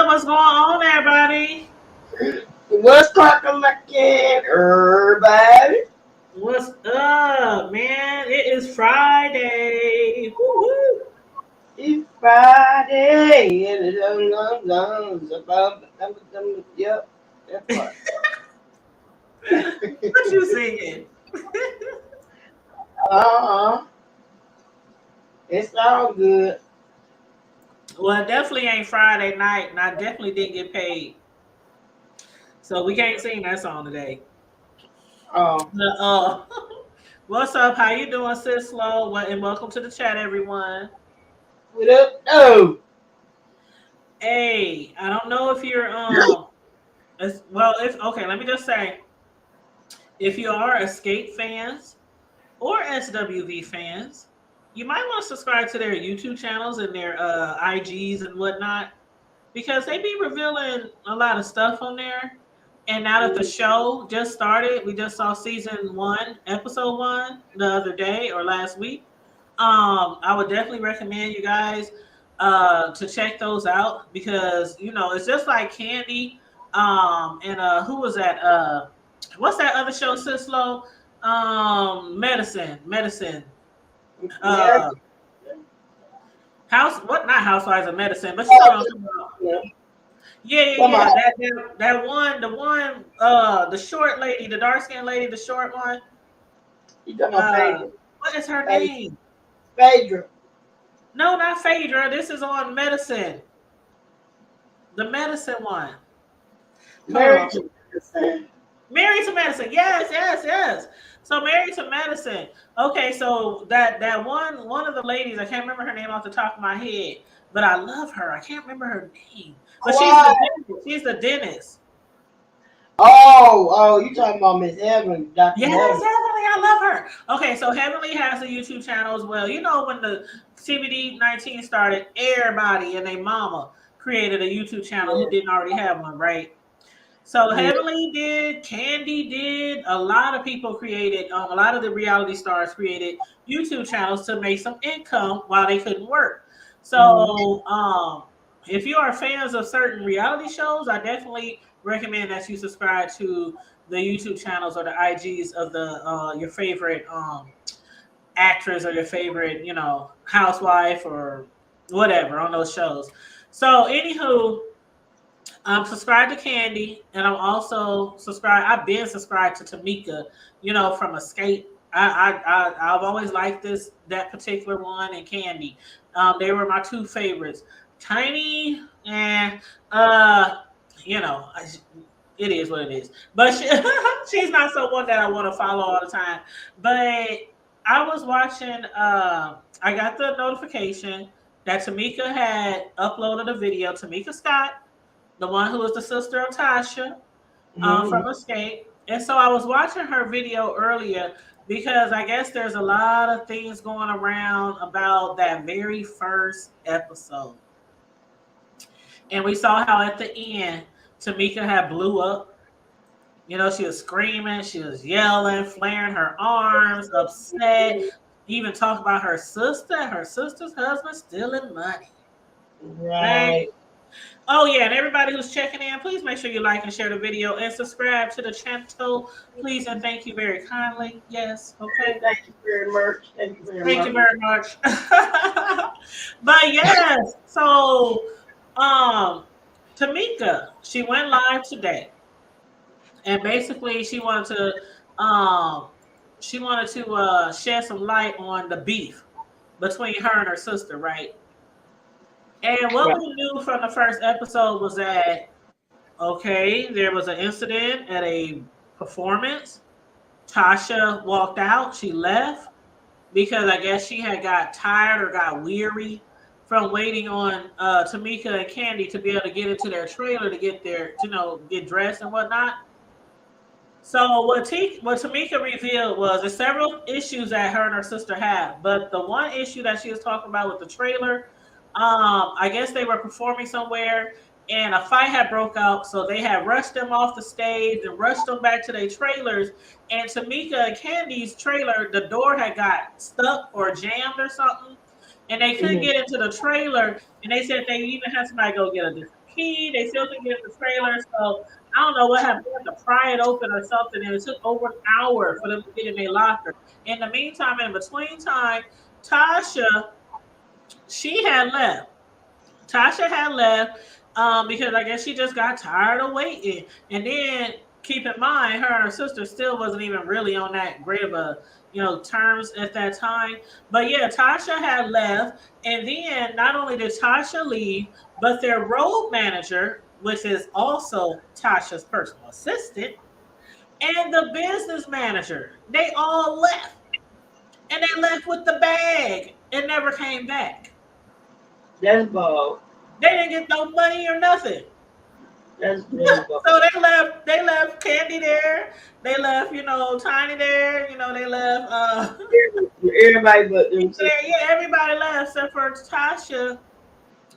what's going on, everybody? What's cracking looking, everybody? What's up, man? It is Friday. Woo-hoo. It's Friday, and it's yep, that part. What you singing? uh-huh. It's all good. Well, it definitely ain't Friday night, and I definitely didn't get paid, so we can't sing that song today. Oh, But, what's up? How you doing, sis? Slow? And welcome to the chat, everyone. what up? Oh, Hey, I don't know if you're if okay, let me just say, if you are Escape fans or SWV fans, you might want to subscribe to their YouTube channels and their IGs and whatnot because they be revealing a lot of stuff on there. And now that the show just started, we just saw season one, episode one, the other day or last week. I would definitely recommend you guys to check those out because it's just like Candy. And who was that? What's that other show, Sislo? Medicine. Uh, American. House. What? Not Housewives of Medicine, but you know what I'm talking about. Yeah. Yeah, yeah, Come yeah. on. That one, the one, the short lady, the dark skinned lady, the short one. You talking about Uh, Phaedra? what is her Phaedra. name? Phaedra. No, not Phaedra. This is on Medicine. The Medicine one. Hold Married on. to Medicine. Married to Medicine. Yes, yes, yes. So Married to Medicine. Okay, so that one of the ladies, I can't remember her name off the top of my head, but I love her. I can't remember her name, but she's the Why? dentist. She's the dentist. Oh, you talking about Miss Evans, Dr. Yes, Evans. Heavenly, I love her. Okay, so Heavenly has a YouTube channel as well. You know, when the CBD-19 started, everybody and their mama created a YouTube channel who Yeah. didn't already have one, right? So Yeah. Heavenly did, Candy did, a lot of people created, a lot of the reality stars created YouTube channels to make some income while they couldn't work. Mhm. So if you are fans of certain reality shows, I definitely recommend that you subscribe to the YouTube channels or the IGs of the your favorite actress or your favorite, housewife or whatever on those shows. So anywho, I'm subscribed to Candy, and I'm also subscribed. I've been subscribed to Tamika, from Xscape. I've always liked that particular one and Candy. They were my two favorites. Tiny and you know, I- it is what it is. But she's not someone that I want to follow all the time. But I was watching. I got the notification that Tamika had uploaded a video. Tamika Scott, the one who is the sister of Tasha Mhm. from Escape. And so I was watching her video earlier because I guess there's a lot of things going around about that very first episode. And we saw how at the end, Tamika had blew up. She was screaming, she was yelling, flaring her arms, upset, even talk about her sister's husband stealing money. Right? Right. Oh yeah, and everybody who's checking in, please make sure you like and share the video and subscribe to the channel, please and thank you very kindly. Yes, okay. Thank you very much. Thank you very Thank you much. very much. But yes, so um Tamika, she went live today and basically um she wanted to shed some light on the beef between her and her sister, right? And what Right. we knew from the first episode was that okay, there was an incident at a performance. Tasha walked out. She left because I guess she had got tired or got weary from waiting on Tamika and Candy to be able to get into their trailer to get their, get dressed and whatnot. So what Tamika revealed was there's several issues that her and her sister have, but the one issue that she was talking about with the trailer, I guess they were performing somewhere and a fight had broke out, so they had rushed them off the stage and rushed them back to their trailers. And Tamika and Candy's trailer, the door had got stuck or jammed or something, and they couldn't Mhm. get into the trailer. And they said they even had somebody go get a different key. They still can get in the trailer. So I don't know what happened. They had to pry it open or something, and it took over an hour for them to get in their locker. In the meantime, in between time, Tasha, she had left. Tasha had left because I guess she just got tired of waiting. And then keep in mind, her and her sister still wasn't even really on that great of a terms at that time. But yeah, Tasha had left, and then not only did Tasha leave, but their road manager, which is also Tasha's personal assistant, and the business manager, they all left, and they left with the bag and never came back. That's ball. They didn't get no money or nothing. That's really ball. So they left Candy there. They left, Tiny there. They left Everybody but them. yeah, everybody left except for Tasha.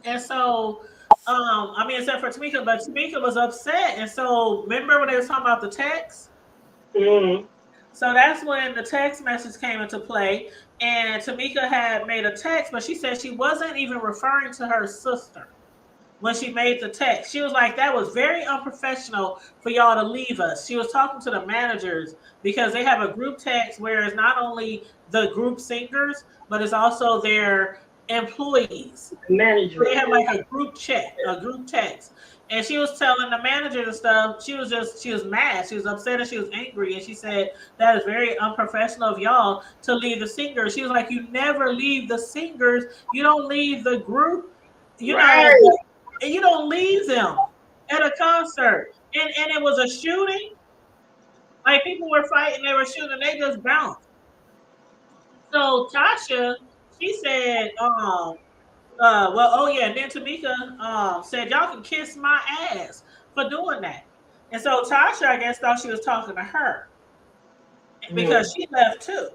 And so except for Tamika, but Tamika was upset. And so remember when they was talking about the text? Mm-hmm. So that's when the text message came into play. And Tamika had made a text, but she said she wasn't even referring to her sister when she made the text. She was like, that was very unprofessional for y'all to leave us. She was talking to the managers because they have a group text where it's not only the group singers, but it's also their employees. Manager. They have like a group chat, a group text. And she was telling the manager and stuff, she was mad. She was upset and she was angry. And she said, that is very unprofessional of y'all to leave the singers. She was like, you never leave the singers. You don't leave the group, Right. and you don't leave them at a concert. And it was a shooting. Like people were fighting, they were shooting, they just bounced. So Tasha, she said, oh yeah, and then Tamika said, y'all can kiss my ass for doing that. And so Tasha, I guess, thought she was talking to her because she left too.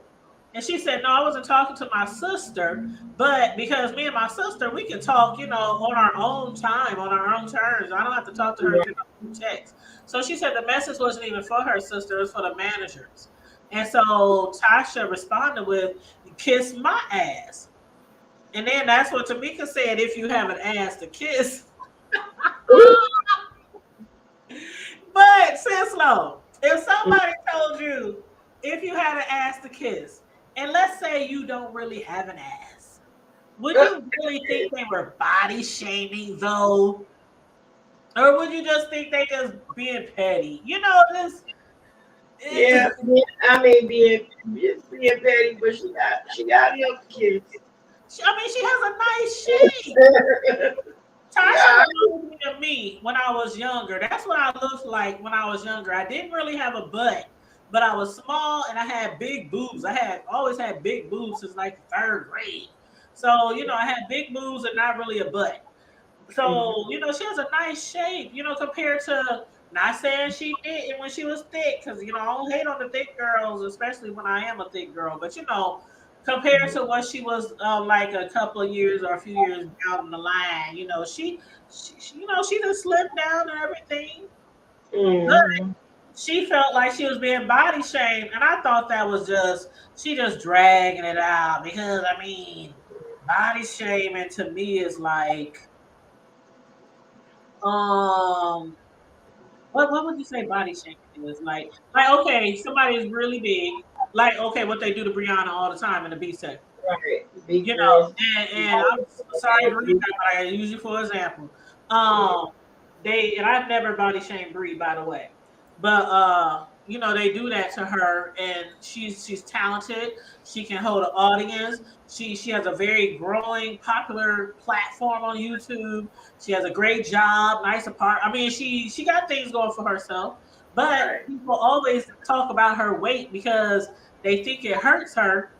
And she said, no, I wasn't talking to my sister, but because me and my sister, we can talk, on our own time, on our own terms. I don't have to talk to her through text. So she said the message wasn't even for her sister, it was for the managers. And so Tasha responded with, kiss my ass. And then that's what Tamika said, if you have an ass to kiss. But Cislo, if somebody told you if you had an ass to kiss, and let's say you don't really have an ass, would you really think they were body shaming though? Or would you just think they just being petty? This. Yeah, I mean being petty, but she got enough kids. She has a nice shape. Tasha reminded me of me when I was younger. That's what I looked like when I was younger. I didn't really have a butt, but I was small and I had big boobs. I had always had big boobs since like third grade. So, I had big boobs and not really a butt. So, she has a nice shape, compared to, not saying she didn't when she was thick, because, I don't hate on the thick girls, especially when I am a thick girl. But, compared to what she was like a couple of years or a few years down the line, she just slipped down and everything. But she felt like she was being body shamed, and I thought that was she just dragging it out because body shaming to me is like what would you say body shaming is like okay, somebody is really big, like okay, what they do to Brianna all the time in the B section. Right. Big And I'm sorry, Bree, but I use you for example. And I've never body shamed Bree, by the way, but they do that to her, and she's talented. She can hold an audience. She has a very growing, popular platform on YouTube. She has a great job, nice apartment. She got things going for herself, but people always talk about her weight because they think it hurts her,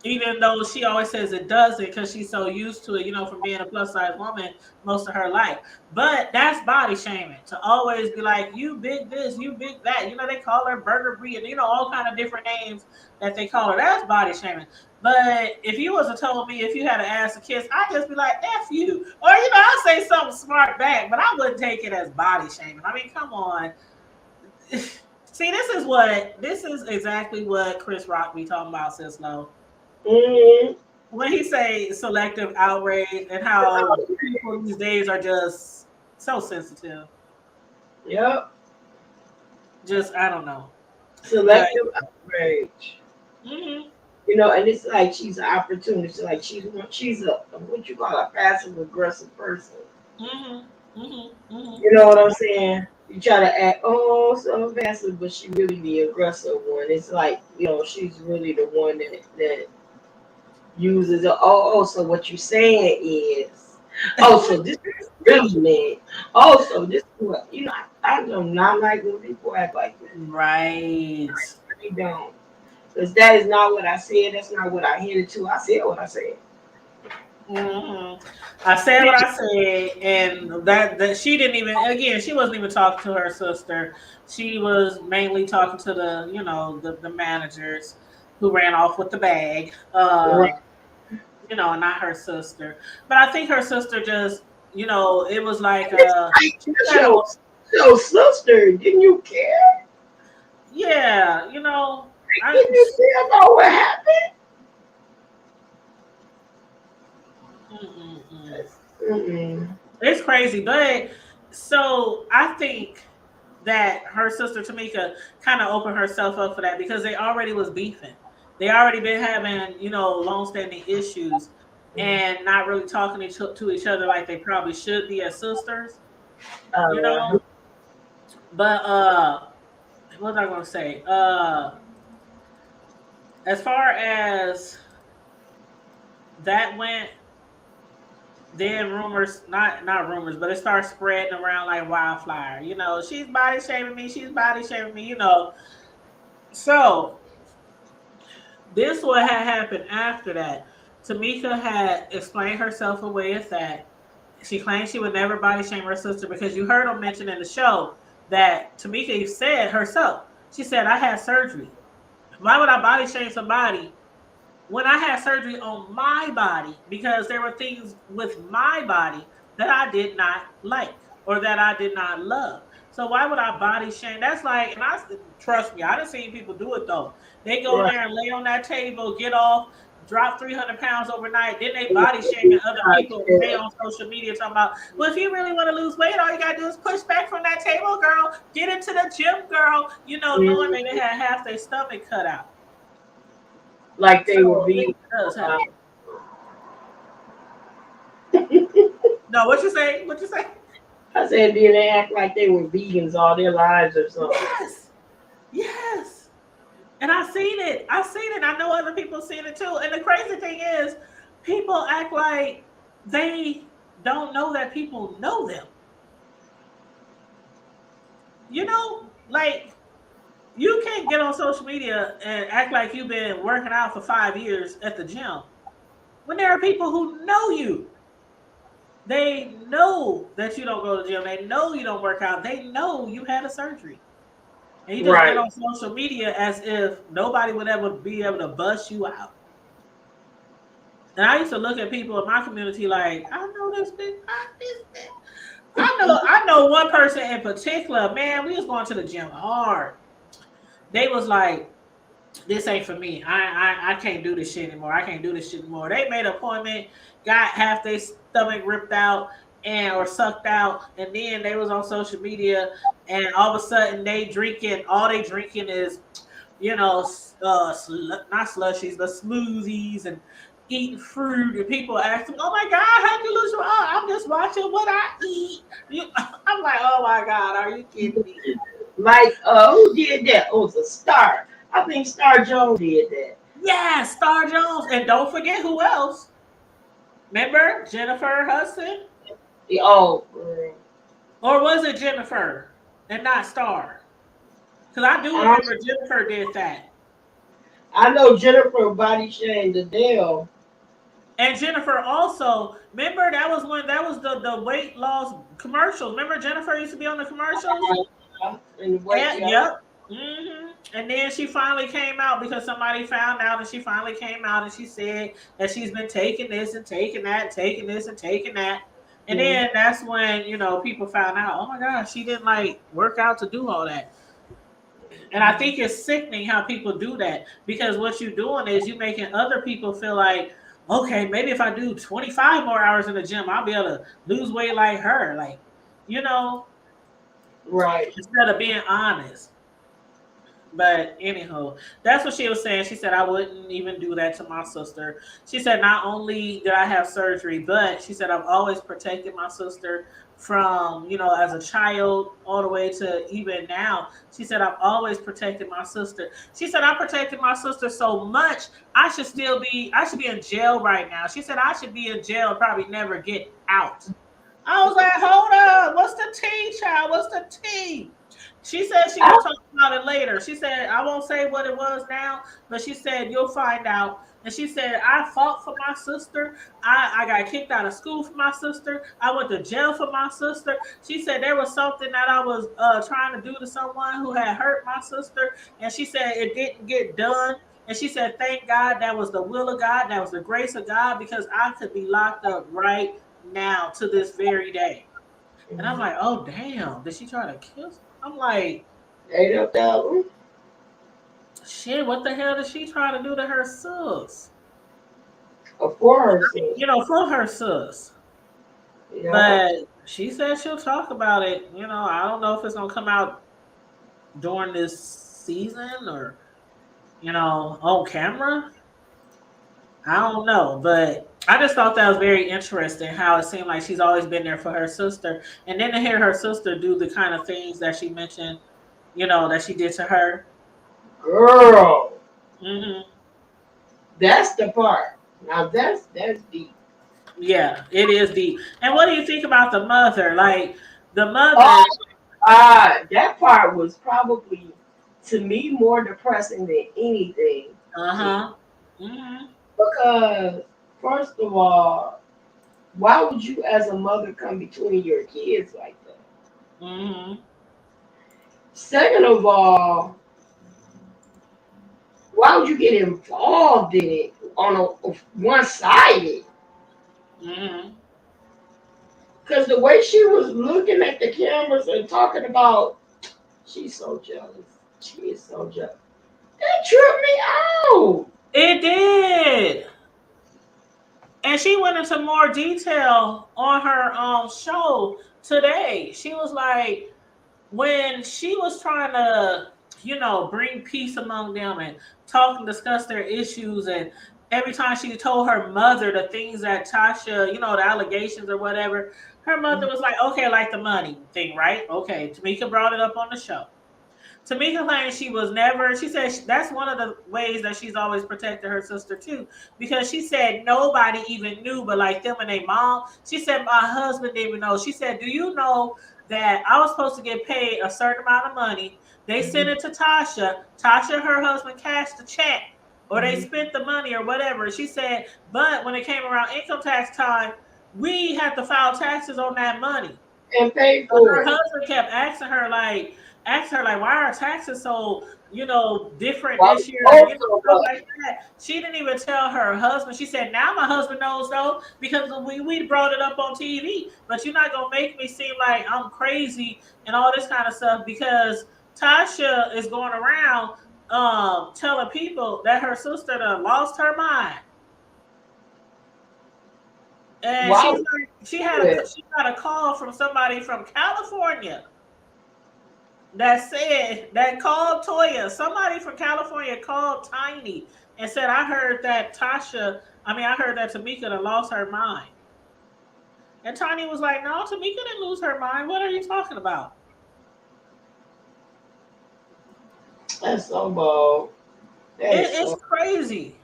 even though she always says it doesn't because she's so used to it, from being a plus size woman most of her life. But that's body shaming to always be like, you big this, you big that. They call her Burger Brie and all kind of different names that they call her. That's body shaming. But if you was to told me if you had to ask a kiss, I'd just be like, F you. Or, I'd say something smart back, but I wouldn't take it as body shaming. Come on. See, this is exactly what Chris Rock be talking about, sis Low. When he say selective outrage and how people these days are just So sensitive. Yep. Just I don't know. But Selective outrage. mm-hmm, And it's like she's an opportunist. Like she's a what you call a passive aggressive person. mm-hmm, mm-hmm, mm-hmm. You know what I'm saying? You try to act so passive, but she really the aggressive one. It's like she's really the one that uses it. So what you're saying is, so this is really mad. So this is what I do not like when people act like that. Right. I really don't. Because that is not what I said. That's not what I hinted to. I said what I said. Hmm. I said what I said, and that she didn't even. Again, she wasn't even talking to her sister. She was mainly talking to the managers who ran off with the bag. Right. Not her sister. But I think her sister just, it was like It's like, she that's kind of, your sister. Didn't you care? yeah, I. Didn't you care about what happened? Mm-mm-mm. Mm-mm. It's crazy, but so I think that her sister Tamika kind of opened herself up for that because they already was beefing. They already been having, long-standing issues and not really talking to each other like they probably should be as sisters, you Uh, know. But what was I gonna say? As far as that went, then rumors, not rumors, but it started spreading around like wildfire. She's body shaming me. She's body shaming me. So this what had happened after that. Tamika had explained herself away as that. She claimed she would never body shame her sister because you heard her mention in the show that Tamika said herself. She said, "I had surgery. Why would I body shame somebody when I had surgery on my body because there were things with my body that I did not like or that I did not love. So why would I body shame? That's like, and I trust me, I done seen people do it though. They go in right. there and lay on that table, get off, drop 300 pounds overnight. Then they body shaming other people and they on social media talking about, well, if you really want to lose weight, all you gotta do is push back from that table, girl. Get into the gym, girl. Knowing Mhm. that they had half their stomach cut out. Like they were So vegan. it does happen. No, what you say? What you say? I said, did they act like they were vegans all their lives or something? Yes, yes. And I seen it. I seen it. I know other people seen it too. And the crazy thing is, people act like they don't know that people know them. Like you can't get on social media and act like you've been working out for 5 years at the gym when there are people who know you. They know that you don't go to the gym. They know you don't work out. They know you had a surgery. And you just get Right. on social media as if nobody would ever be able to bust you out. And I used to look at people in my community like, I know this big, I know one person in particular, man, we was going to the gym hard. They was like, this ain't for me. I can't do this shit anymore. I can't do this shit anymore. They made an appointment, got half their stomach ripped out and or sucked out, and then they was on social media, and all of a sudden they drinking. All they drinking is, not slushies, but smoothies and eating fruit. And people ask them, "Oh my God, how'd you lose your?" Oh, I'm just watching what I eat. I'm like, "Oh my God, are you kidding me?" Like, who did that? Oh, it was a Star. I think Star Jones did that. Yeah, Star Jones, and don't forget who else. Remember Jennifer Hudson? Oh, girl. Or was it Jennifer and not Star? Because I do I, remember Jennifer did that. I know Jennifer body shamed Adele. And Jennifer also, remember that was the weight loss commercials. Remember Jennifer used to be on the commercials? And wait, And yeah. yep. And then she finally came out because somebody found out, and she finally came out and she said that she's been taking this and taking that, and taking this and taking that. And Mhm. then that's when, people found out, oh my gosh, she didn't like work out to do all that. And I think it's sickening how people do that because what you're doing is you making other people feel like, okay, maybe if I do 25 more hours in the gym, I'll be able to lose weight like her. Like, you know, Right. instead of being honest. But anyhow, that's what she was saying. She said I wouldn't even do that to my sister. She said not only did I have surgery, but she said I've always protected my sister from, as a child all the way to even now. She said I've always protected my sister. She said I protected my sister so much I should be in jail right now. She said I should be in jail and probably never get out. I was like, hold up, what's the tea, child? What's the tea? She said she I, gonna talk about it later. She said I won't say what it was now, but she said you'll find out. And she said I fought for my sister. I got kicked out of school for my sister. I went to jail for my sister. She said there was something that I was trying to do to someone who had hurt my sister, and she said it didn't get done. And she said, thank God that was the will of God, that was the grace of God, because I could be locked up right now to this very day. And I'm like, oh damn, did she try to kill? I'm like, ain't no doubt. shit, what the hell did she try to do to her sis? Of course. For her sis. Yeah. But she said she'll talk about it. I don't know if it's gonna come out during this season or, on camera. I don't know. But I just thought that was very interesting how it seemed like she's always been there for her sister. And then to hear her sister do the kind of things that she mentioned, that she did to her. Girl. Hmm. That's the part. Now that's deep. Yeah, it is deep. And what do you think about the mother? Like the Oh, mother, that part was probably to me more depressing than anything. uh-huh. Hmm. Because first of all, why would you as a mother come between your kids like that? Hmm. Second of all, why would you get involved in it on a one sided? Hmm. Because the way she was looking at the cameras and talking about, she's so jealous. She is so jealous. That tripped me out. It did. And she went into more detail on her show today. She was like, when she was trying to, bring peace among them and talk and discuss their issues, and every time she told her mother the things that Tasha, the allegations or whatever, her mother was like, okay, like the money thing, right? Okay, Tamika brought it up on the show. Tamika claims she was never, she said that's one of the ways that she's always protected her sister too. Because she said nobody even knew but like them and their mom. She said my husband didn't even know. She said, do you know that I was supposed to get paid a certain amount of money? They sent Mhm, it to Tasha. Tasha and her husband cashed the check. Or they mhm. spent the money or whatever. She said, but when it came around income tax time, we had to file taxes on that money. And pay Her for it. husband kept asking her like, why are taxes so, different Why this we year and owe so stuff like much? that. She didn't even tell her husband. She said, now my husband knows though, because we brought it up on TV. But you're not gonna make me seem like I'm crazy and all this kind of stuff because Tasha is going around telling people that her sister done lost her mind. And Why she's would like, you do it? she got a call from somebody from California that called Toya. Somebody from California called Tiny and said, I heard that Tamika done lost her mind. And Tiny was like, no, Tamika didn't lose her mind. What are you talking about? That's so bold. That is It's so. crazy.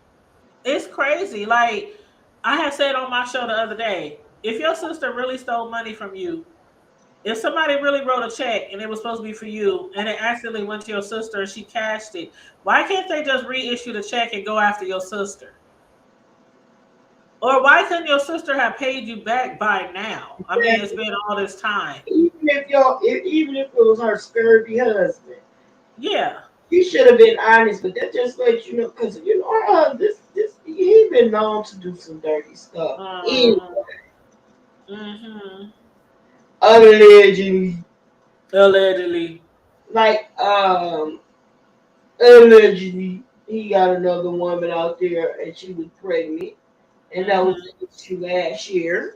It's crazy. Like I had said on my show the other day, if your sister really stole money from you, if somebody really wrote a check and it was supposed to be for you and it accidentally went to your sister and she cashed it, why can't they just reissue the check and go after your sister? Or why couldn't your sister have paid you back by now? I mean, it's been all this time. Even if it was her scurvy husband, Yeah. she should have been honest. But that just let you know, because this he been known to do some dirty stuff. Uh-huh. Mm-hmm. Allegedly, Allegedly. like allegedly, he got another woman out there, and she was pregnant, and that was Mm-hmm. the issue last year.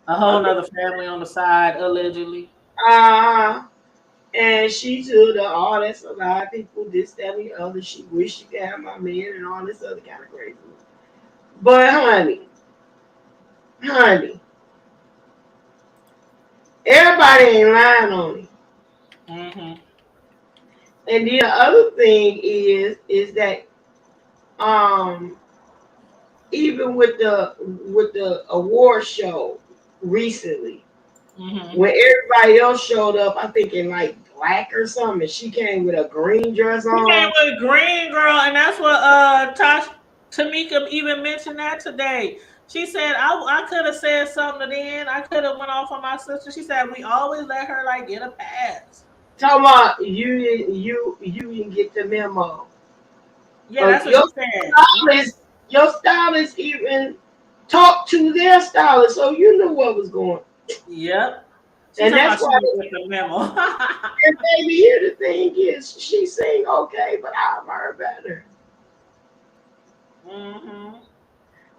A I whole mean, nother family on the side, allegedly. And she told her, oh, that's a lot of people, this, that, and the other. She wished she could have my man and all this other kind of crazy. But honey, everybody ain't lying on it. Mm-hmm. And the other thing is that um even with the award show recently, Mm-hmm. when everybody else showed up, I think in like black or something, and she came with a green dress She came on. with Green Girl, and that's what Tamika even mentioned that today. She said I could have said something then. I could have went off on my sister. She said we always let her like get a pass. Talking about you didn't get the memo. Yeah, that's what Your she said. stylist even talked to their stylist, so you knew what was going. Yep. She And talking that's about she why. didn't get the memo. And baby, here the thing is, she sing okay, but I'm her better. hmm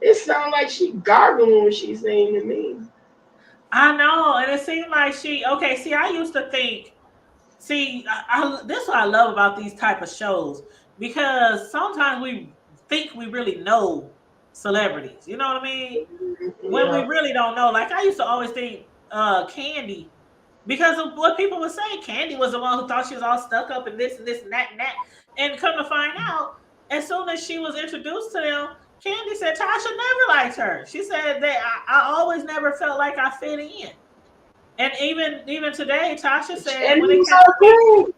It sounds like she gargling when she sing to me. I know, and it seemed like she. Okay, see, I used to think. See, this is what I love about these type of shows because sometimes we think we really know celebrities. You know what I mean? When we Yeah. really don't know. Like I used to always think Candy because of what people were saying. Candy was the one who thought she was all stuck up in this and this and that and that. And come to find out, as soon as she was introduced to them, Candy said Tasha never liked her. She said that I always never felt like I fit in. And even today, Tasha said And when he it was came so cool.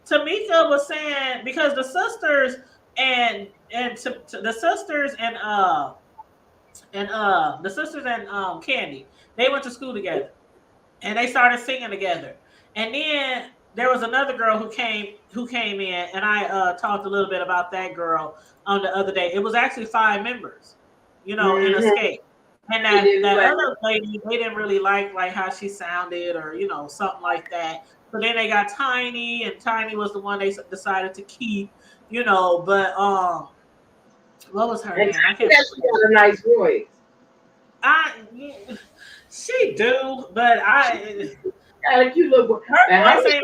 Tamika was saying because the sisters the sisters and the sisters and Candy, they went to school together and they started singing together. And then there was another girl who came in, and I talked a little bit about that girl on the other day. It was actually 5 members, in Mm-hmm. Xscape. And It that didn't that like other lady, they didn't really like how she sounded or something like that. So then they got Tiny, and Tiny was the one they decided to keep. But what was her and name? I Tiny can't actually remember. got a nice voice. She do, but Got a cute little voice. her But how voice many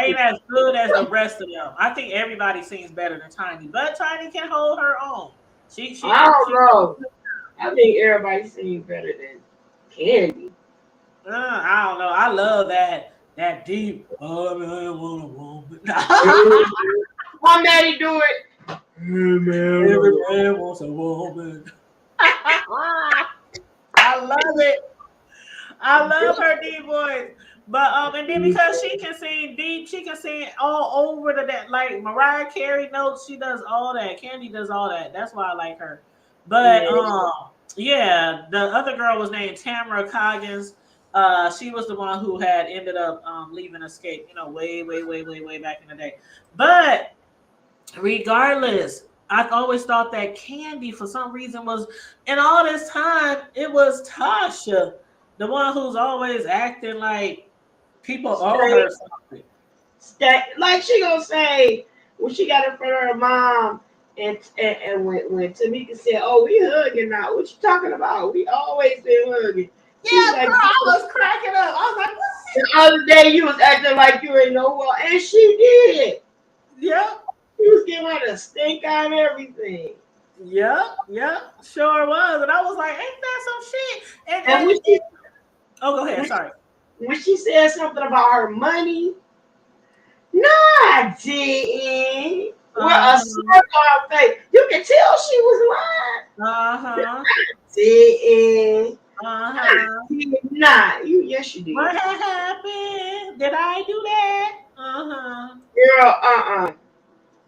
ain't as good as the rest of them. I think everybody sings better than Tiny, but Tiny can hold her own. She she I can don't she can know. I think everybody sings better than Candy. I don't know. I love that deep. Oh, I want a woman. How Maddie do it? Hey Every man, man wants a woman. I love it. I love her deep voice. But and then because she can sing deep, she can sing all over that like Mariah Carey notes, she does all that. Candy does all that. That's why I like her. But yeah. yeah, the other girl was named Tamara Coggins. She was the one who had ended up leaving Escape, way, way, way, way, way back in the day. But regardless, I always thought that Candy, for some reason, was, and all this time, it was Tasha, the one who's always acting like people owe her Straight, something. like she gonna say when she got in front of her mom, and when Tamika said, "Oh, we hugging now," what you talking about? We always been hugging. She was Yeah, like, girl, I was cracking up. I was like, the other day you was acting like you ain't know well, and she did. what? Yep, She was giving her the stink eye and everything. yep, sure was. And I was like, ain't that some shit? And, And and, and oh, go ahead. when Sorry. when she said something about her money, no, I didn't. With a Uh-huh. smirk on her face, you can tell she was lying. Uh-huh. Didn't. I Uh-huh. did not. Yes, you What did. had happened? Did I do that? Uh-huh. Girl,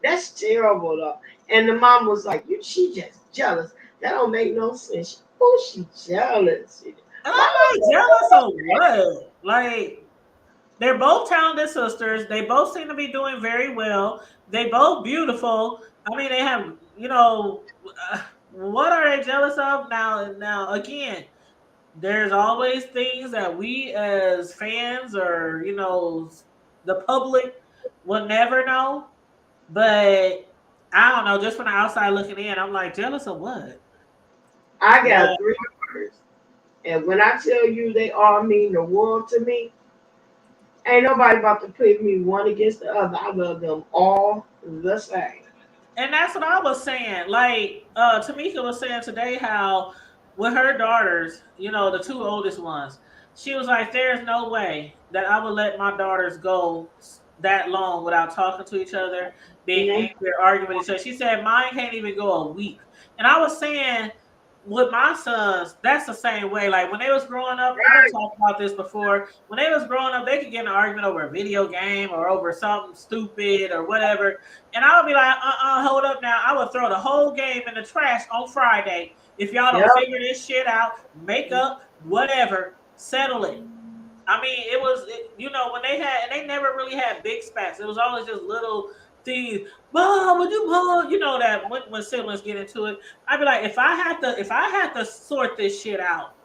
that's terrible though. And the mom was like, she just jealous. That don't make no sense. Oh, she jealous. And Mama I'm like, said, jealous of what? Like, they're both talented sisters. They both seem to be doing very well. They both beautiful. I mean, they have, what are they jealous of now? Now, again, there's always things that we as fans or, the public will never know. But I don't know, just from the outside looking in, I'm like, jealous of what? I But got three daughters. And when I tell you they all mean the world to me, Ain't nobody about to put me one against the other. I love them all the same. And that's what I was saying. Like Tamika was saying today, how with her daughters, the two oldest ones, she was like, "There's no way that I would let my daughters go that long without talking to each other, being Mm-hmm. angry, or arguing with each other." She said, "Mine can't even go a week." And I was saying, with my sons, that's the same way. Like when they was growing up, I done talked about this before. When they was growing up, they could get in an argument over a video game or over something stupid or whatever. And I would be like, hold up now. I would throw the whole game in the trash on Friday. If y'all Yep. don't figure this shit out, make up, whatever, settle it. I mean, it was, when they had, and they never really had big spats. It was always just little things. Mom, would you, mom? You know that when siblings get into it, I'd be like, if I had to sort this shit out,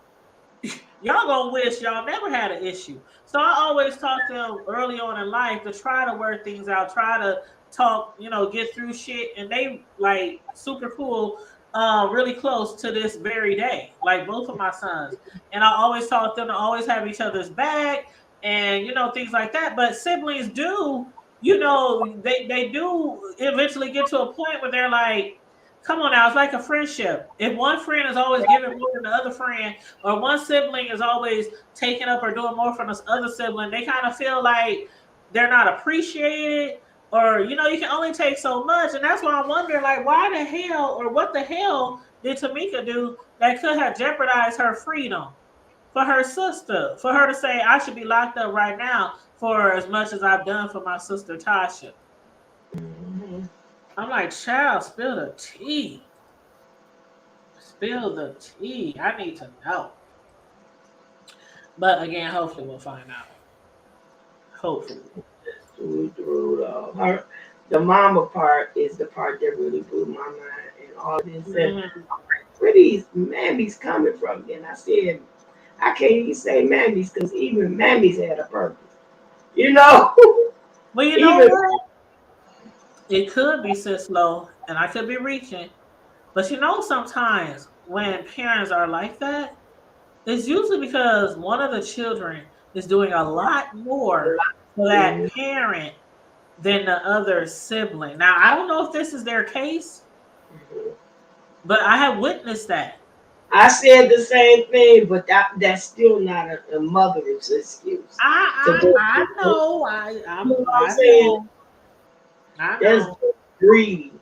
y'all gonna wish y'all never had an issue. So I always talk to them early on in life to try to work things out, try to talk, get through shit, and they like super cool, really close to this very day, like both of my sons. And I always taught them to always have each other's back and things like that. But siblings do, they do eventually get to a point where they're like, come on now, it's like a friendship. If one friend is always giving more than the other friend, or one sibling is always taking up or doing more from this other sibling, they kind of feel like they're not appreciated, or you can only take so much. And that's why I'm wondering, like, why the hell, or what the hell did Tamika do that could have jeopardized her freedom for her sister, for her to say I should be locked up right now for as much as I've done for my sister Tasha. Mm-hmm. I'm like, child, spill the tea. Spill the tea. I need to know. But again, hopefully we'll find out. Hopefully. Through her, the mama part is the part that really blew my mind, and all this. And Mhm. where these mammies coming from? And I said, I can't even say mammies because even mammies had a purpose. You know, Well, you know even what? It could be sis low, and I could be reaching. But sometimes when parents are like that, it's usually because one of the children is doing a lot more for that mm, parent than the other sibling. Now, I don't know if this is their case, but I have witnessed that. I said the same thing, but that's still not a mother's excuse. To I go, I, I you know. know what I'm I saying? know. I That's know. greedy.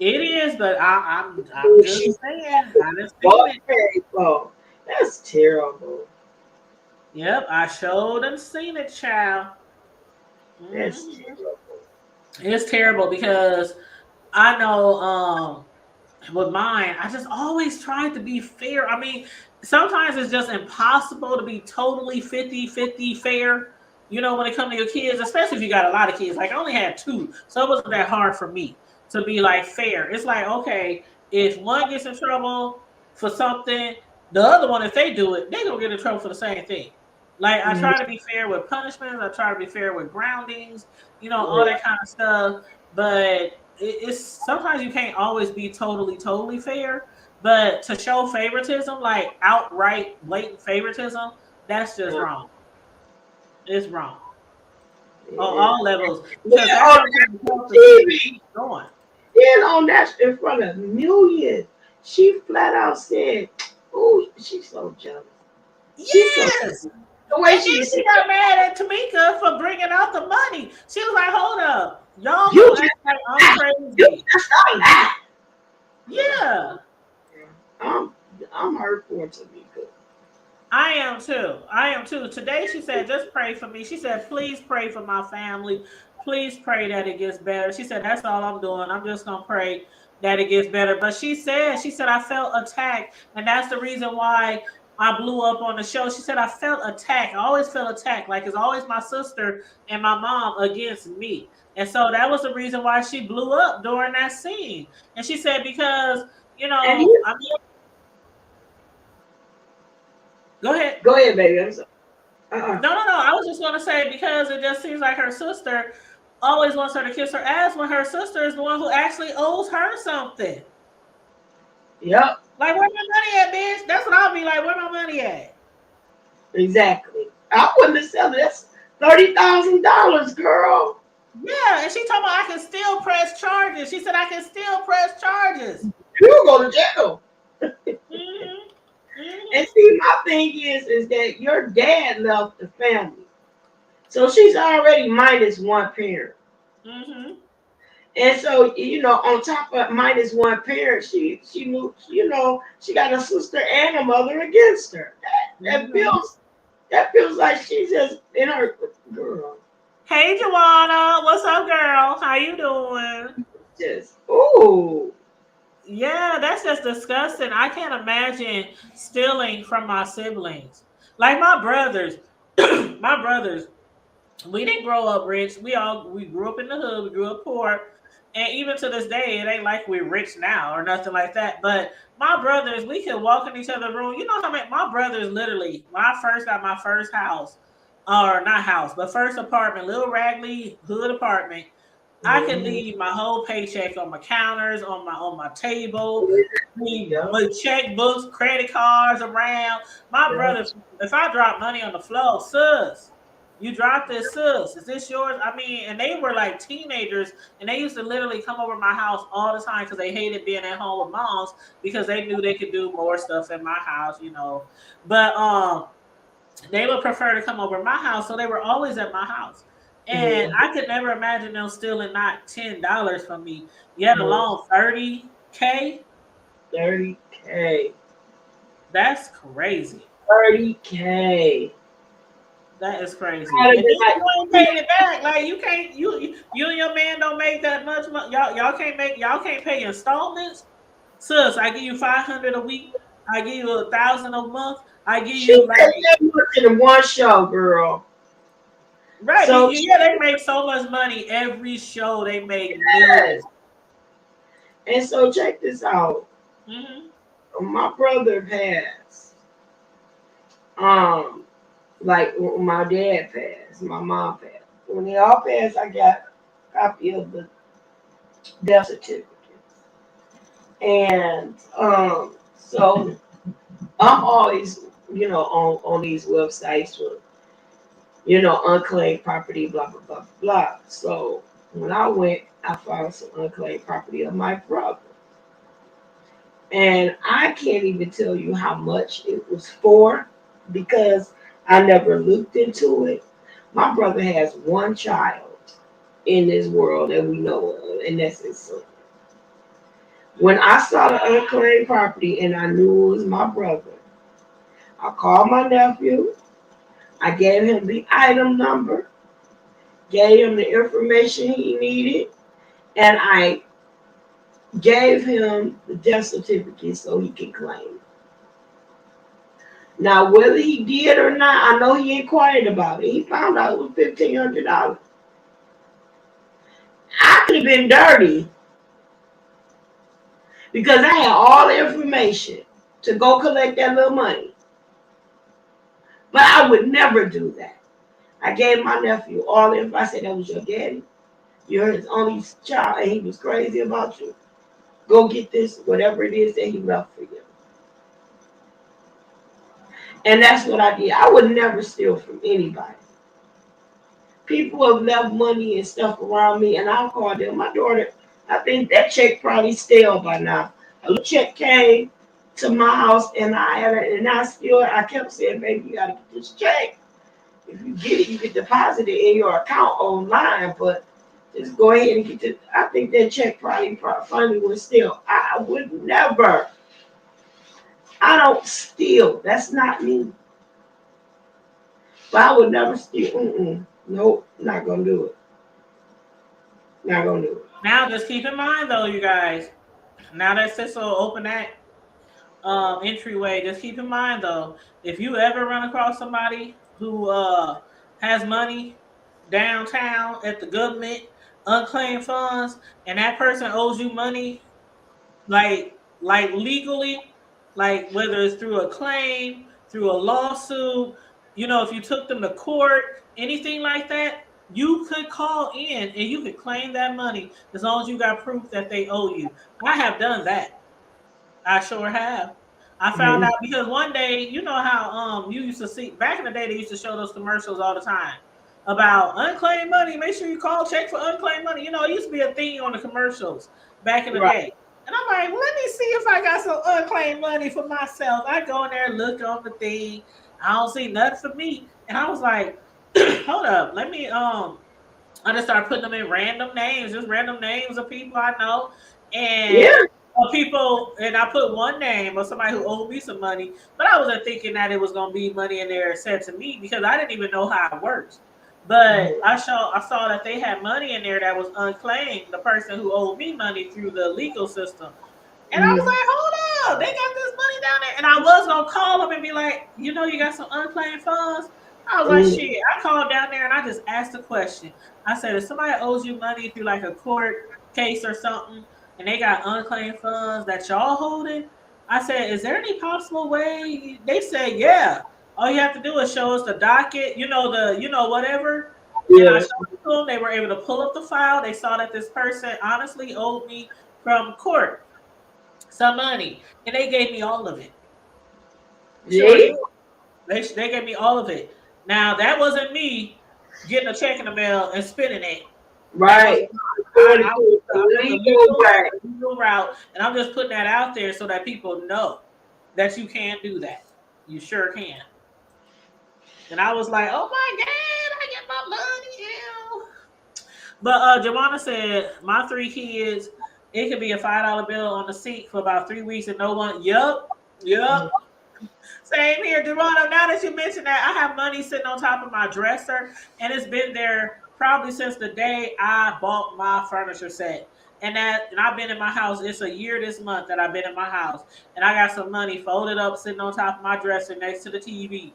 It is, but I'm Who she just saying. I done seen bought it. Perry for. That's terrible. Yep, I showed and seen it, child. That's Mhm. terrible. It's terrible because I know with mine, I just always tried to be fair. I mean, sometimes it's just impossible to be totally 50-50 fair, when it comes to your kids, especially if you got a lot of kids. Like I only had two, so it wasn't that hard for me to be like fair. It's like, okay, if one gets in trouble for something, the other one, if they do it, they gonna get in trouble for the same thing. Like I Mm, try to be fair with punishments, I try to be fair with groundings, all yeah. that kind of stuff. But it's sometimes you can't always be totally fair. But to show favoritism, like outright blatant favoritism, that's just wrong. It's wrong on Yeah. all levels Then because that on goes to help the kids TV, going. then on that in front of millions, she flat out said, "Oh, she's so jealous. She's so Yes. the way And she then she said, got mad at Tamika for bringing out the money. She was like, "Hold up, y'all you gonna just act like I'm you crazy." just like that." Yeah, Yeah. yeah. I'm hurt for Tamika. I am too. I am too. Today she said, just pray for me. She said, please pray for my family. Please pray that it gets better. She said, that's all I'm doing. I'm just gonna pray that it gets better. But she said, I felt attacked. And that's the reason why I blew up on the show. She said, I felt attacked. I always feel attacked. Like it's always my sister and my mom against me. And so that was the reason why she blew up during that scene. And she said, because, And you I mean, go ahead. go ahead, baby. I'm sorry. Uh-uh. No. I was just gonna say because it just seems like her sister always wants her to kiss her ass when her sister is the one who actually owes her something. Yep, Like, where my money at, bitch? That's what I'll be like. Where my money at? exactly. I wouldn't have said this. $30,000, girl. Yeah, and she told me I can still press charges. She said I can still press charges. You go to jail. Mhm. And Mhm. see, my thing is that your dad left the family. So she's already minus one parent. Mhm. And so, on top of minus one parent, she knew, she got a sister and a mother against her. That Mhm. feels like she's just in her girl. Hey, Joanna, what's up, girl? How you doing? Just ooh. Yeah, that's just disgusting. I can't imagine stealing from my siblings. Like my brothers, my brothers. We didn't grow up rich. We grew up in the hood. We grew up poor, and even to this day, it ain't like we're rich now or nothing like that. But my brothers, we could walk in each other's room. You know how many my brothers literally when I first got my first house, or not house, but first apartment, little raggedy hood apartment. I could Mm-hmm. leave my whole paycheck on my counters, on my table, leave Yep, my checkbooks, credit cards around. My yep. brother, if I drop money on the floor, sus, you dropped this, sus. Is this yours? I mean, and they were like teenagers, and they used to literally come over my house all the time because they hated being at home with moms because they knew they could do more stuff in my house. But they would prefer to come over my house, so they were always at my house. And Mm-hmm. I could never imagine them stealing not $10 from me, yet alone 30K. 30K. That's crazy. 30K. That is crazy. Gotta And then be like, you ain't paying it back. Like you can't you and your man don't make that much money. Y'all can't pay installments. Sis, I give you 500 a week. I give you 1,000 a month. I give she you like paid that much in one show, girl. right. So Yeah, they make so much money every show. They make millions. and so check this out. Hmm. My brother passed. Um, like when my dad passed, my mom passed. When they all passed, I got a copy of the death certificate. And so I'm always, on these websites with, unclaimed property, blah blah blah blah. So when I went, I found some unclaimed property of my brother. And I can't even tell you how much it was for because I never looked into it. My brother has one child in this world that we know of, and that's his son. When I saw the unclaimed property and I knew it was my brother, I called my nephew. I gave him the item number, gave him the information he needed, and I gave him the death certificate so he could claim it. Now, whether he did or not, I know he inquired about it. He found out it was $1,500. I could have been dirty because I had all the information to go collect that little money. But I would never do that. I gave my nephew all the information. I said, that was your daddy. You're his only child, and he was crazy about you. Go get this, whatever it is that he left for you. And that's what I did. I would never steal from anybody. People have left money and stuff around me, and I'll call them. My daughter, I think that check probably stale by now. A little check came to my house, and I had it, and I kept saying, "Baby, you gotta get this check. If you get it, you can deposit it in your account online, but just go ahead and get it." I think that check probably finally was still. I would never. I don't steal. That's not me. But I would never steal. Mm-mm. Nope, not gonna do it. Not gonna do it. Now, just keep in mind though, you guys. Now that Cisco open that entryway, just keep in mind though, if you ever run across somebody who has money downtown at the government, unclaimed funds, and that person owes you money like legally, like whether it's through a claim, through a lawsuit, if you took them to court, anything like that, you could call in and you could claim that money as long as you got proof that they owe you. I have done that. I sure have. I found Mhm. out because one day, you know how you used to see back in the day they used to show those commercials all the time about unclaimed money. Make sure you call, check for unclaimed money. You know, it used to be a thing on the commercials back in the Right. day. And I'm like, well, let me see if I got some unclaimed money for myself. I go in there, look on the thing. I don't see nothing for me. And I was like, hold up, let me I just started putting them in random names, just random names of people I know, Yeah. and people. And I put one name of somebody who owed me some money, but I wasn't thinking that it was going to be money in there said to me because I didn't even know how it works. But I saw that they had money in there that was unclaimed. The person who owed me money through the legal system, and I was Mm-hmm. like, hold up, they got this money down there. And I was gonna call them and be like, you know, you got some unclaimed funds. I was like, Mm-hmm. shit. I called down there and I just asked a question. I said, if somebody owes you money through like a court case or something, and they got unclaimed funds that y'all holding, I said, is there any possible way? They said, yeah. All you have to do is show us the docket, whatever. And I Yeah. showed it to them. They were able to pull up the file. They saw that this person honestly owed me from court some money, and they gave me all of it. Sure See? did. They gave me all of it. Now that wasn't me getting a check in the mail and spending it. That wasn't Right. mine. Doing it through I the went legal way. the legal route, and I'm just putting that out there so that people know that you can do that. You sure can. And I was like, oh my god, I get my money. Ew. But Jamana said, my three kids, it could be a $5 bill on the seat for about 3 weeks and no one. Yup, yup. Same here, Geronimo. Now that you mention that, I have money sitting on top of my dresser, and it's been there probably since the day I bought my furniture set. And I've been in my house. It's a year this month that I've been in my house, and I got some money folded up sitting on top of my dresser next to the TV.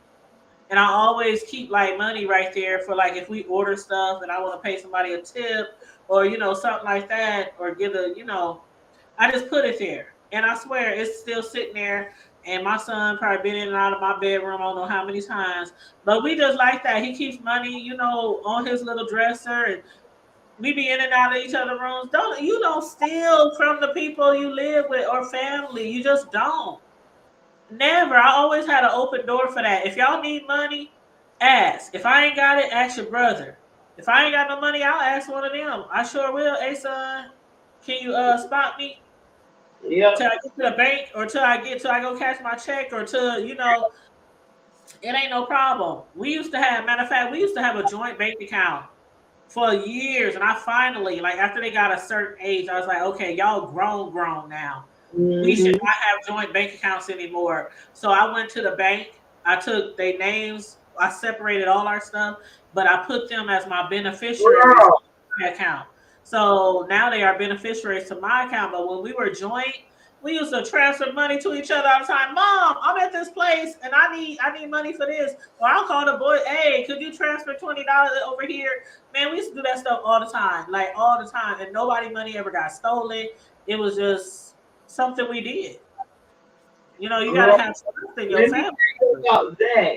And I always keep like money right there for like if we order stuff and I want to pay somebody a tip or something like that or give I just put it there. And I swear it's still sitting there. And my son probably been in and out of my bedroom, I don't know how many times. But we just like that. He keeps money, on his little dresser and we be in and out of each other's rooms. Don't steal from the people you live with or family. You just don't. Never. I always had an open door for that. If y'all need money, ask. If I ain't got it, ask your brother. If I ain't got no money, I'll ask one of them. I sure will. Hey son, can you spot me? Till Yep. I get to the bank or till I go cash my check or till it ain't no problem. Matter of fact, we used to have a joint bank account for years, and I finally like after they got a certain age, I was like, okay, y'all grown now. We should Mm-hmm. not have joint bank accounts anymore. So I went to the bank. I took their names. I separated all our stuff, but I put them as my beneficiaries Girl. on my account. So now they are beneficiaries to my account. But when we were joint, we used to transfer money to each other all the time. Mom, I'm at this place and I need money for this. Or I'll call the boy, hey, could you transfer $20 over here? Man, we used to do that stuff all the time, like all the time, and nobody money ever got stolen. It was just something we did. You got to Girl. have trust in your Let me family tell you members. about that.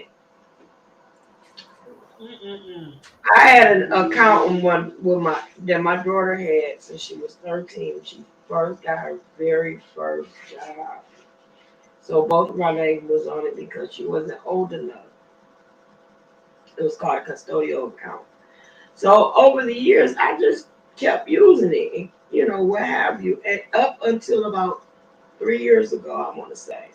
Mm-mm-mm. I had an account on one with my daughter had since she was 13. She first got her very first job. So both of our names was on it because she wasn't old enough. It was called a custodial account. So over the years, I just kept using it, what have you, and up until about 3 years ago, I want to say.